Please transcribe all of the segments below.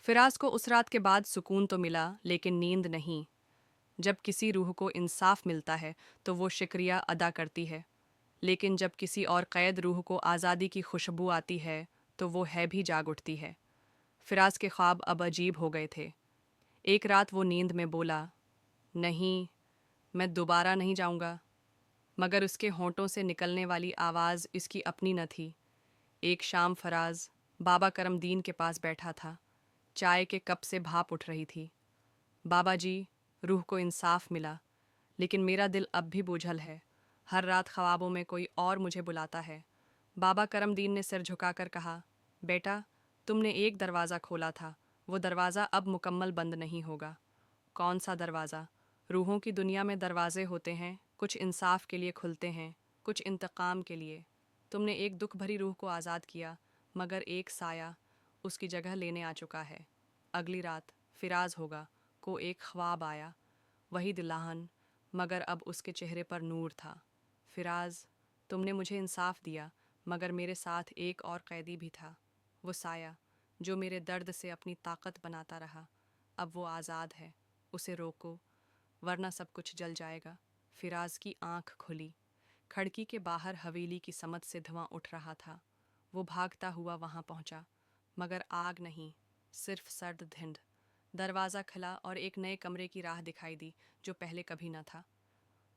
फिराज को उस रात के बाद सुकून तो मिला, लेकिन नींद नहीं। जब किसी रूह को इंसाफ मिलता है तो वो शुक्रिया अदा करती है, लेकिन जब किसी और कैद रूह को आज़ादी की खुशबू आती है तो वो है भी जाग उठती है। फिराज के ख्वाब अब अजीब हो गए थे। एक रात वो नींद में बोला, नहीं, मैं दोबारा नहीं जाऊंगा। मगर उसके होंठों से निकलने वाली आवाज़ इसकी अपनी न थी। एक शाम फराज बाबा करमदीन के पास बैठा था। चाय के कप से भाप उठ रही थी। बाबा जी, रूह को इंसाफ मिला, लेकिन मेरा दिल अब भी बोझल है। हर रात ख्वाबों में कोई और मुझे बुलाता है। बाबा करमदीन ने सिर झुकाकर कहा, बेटा, तुमने एक दरवाज़ा खोला था, वो दरवाज़ा अब मुकम्मल बंद नहीं होगा। कौन सा दरवाज़ा? रूहों की दुनिया में दरवाजे होते हैं, कुछ इंसाफ के लिए खुलते हैं, कुछ इंतकाम के लिए। तुमने एक दुख भरी रूह को आज़ाद किया, मगर एक साया उसकी जगह लेने आ चुका है। अगली रात फिराज होगा को एक ख्वाब आया, वही दिलाहन, मगर अब उसके चेहरे पर नूर था। फिराज, तुमने मुझे इंसाफ दिया, मगर मेरे साथ एक और कैदी भी था। वो साया जो मेरे दर्द से अपनी ताकत बनाता रहा, अब वो आज़ाद है। उसे रोको, वरना सब कुछ जल जाएगा। फिराज की आंख खुली। खिड़की के बाहर हवेली की समत से धुआं उठ रहा था। वो भागता हुआ वहां पहुंचा, मगर आग नहीं, सिर्फ सर्द धिंड। दरवाज़ा खुला और एक नए कमरे की राह दिखाई दी जो पहले कभी न था।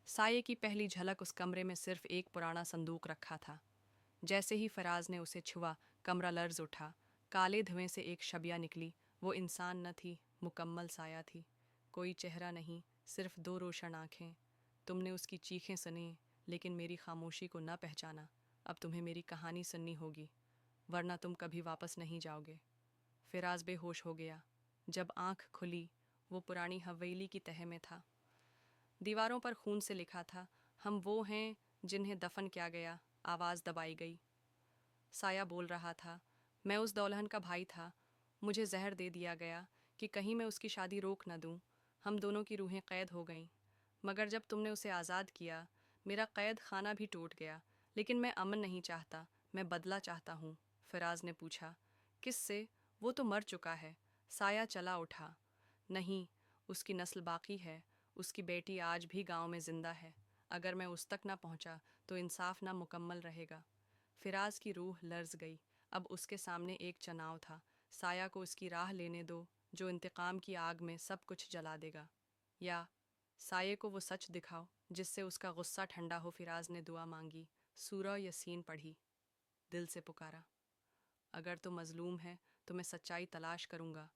साये की पहली झलक उस कमरे में सिर्फ एक पुराना संदूक रखा था। जैसे ही फराज ने उसे छुआ, कमरा लर्ज उठा। काले धुएं से एक शबिया निकली। वो इंसान न थी, मुकम्मल साया थी। कोई चेहरा नहीं, सिर्फ दो रोशन आंखें। तुमने उसकी चीखें सुनी, लेकिन मेरी खामोशी को न पहचाना। अब तुम्हें मेरी कहानी सुननी होगी, वरना तुम कभी वापस नहीं जाओगे। फिराज बेहोश हो गया। जब आंख खुली, वो पुरानी हवेली की तह में था। दीवारों पर खून से लिखा था, हम वो हैं जिन्हें दफन किया गया। आवाज़ दबाई गई। साया बोल रहा था, मैं उस दौल्हन का भाई था। मुझे जहर दे दिया गया कि कहीं मैं उसकी शादी रोक न दूं। हम दोनों की रूहें कैद हो गईं, मगर जब तुमने उसे आज़ाद किया, मेरा कैद खाना भी टूट गया। लेकिन मैं अमन नहीं चाहता, मैं बदला चाहता हूँ। फिराज ने पूछा, किससे? वो तो मर चुका है। साया चला उठा। नहीं, उसकी नस्ल बाकी है। उसकी बेटी आज भी गांव में जिंदा है। अगर मैं उस तक ना पहुंचा तो इंसाफ ना मुकम्मल रहेगा। फिराज की रूह लर्ज गई। अब उसके सामने एक चुनाव था। साया को उसकी राह लेने दो, जो इंतकाम की आग में सब कुछ जला देगा, या साये को वो सच दिखाओ जिससे उसका गुस्सा ठंडा हो। फिराज ने दुआ मांगी, सूरह यासीन पढ़ी, दिल से पुकारा, अगर तू मजलूम है तो मैं सच्चाई तलाश करूंगा,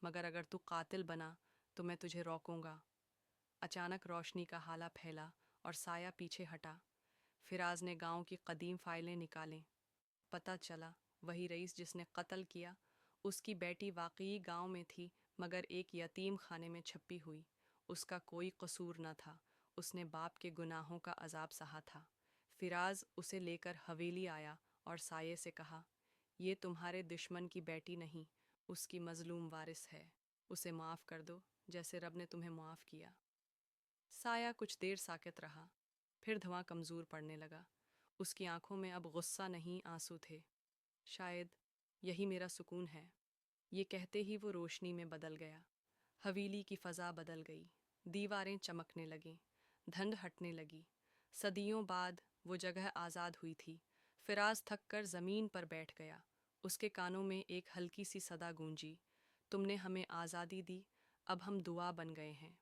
मगर अगर तू कातिल बना तो मैं तुझे रोकूंगा। अचानक रोशनी का हाला फैला और साया पीछे हटा। फिराज ने गांव की कदीम फाइलें निकालें। पता चला वही रईस जिसने कत्ल किया, उसकी बेटी वाकई गांव में थी, मगर एक यतीम खाने में छुपी हुई। उसका कोई कसूर न था। उसने बाप के गुनाहों का अजाब सहा था। फिराज उसे लेकर हवेली आया और साये से कहा, ये तुम्हारे दुश्मन की बेटी नहीं, उसकी मजलूम वारिस है। उसे माफ़ कर दो, जैसे रब ने तुम्हें माफ़ किया। साया कुछ देर साकित रहा, फिर धुआं कमज़ोर पड़ने लगा। उसकी आंखों में अब गुस्सा नहीं, आंसू थे। शायद यही मेरा सुकून है। ये कहते ही वो रोशनी में बदल गया। हवेली की फ़ज़ा बदल गई। दीवारें चमकने लगीं, धुंध हटने लगी। सदियों बाद वो जगह आज़ाद हुई थी। फिराज थक कर ज़मीन पर बैठ गया। उसके कानों में एक हल्की सी सदा गूंजी, तुमने हमें आज़ादी दी, अब हम दुआ बन गए हैं।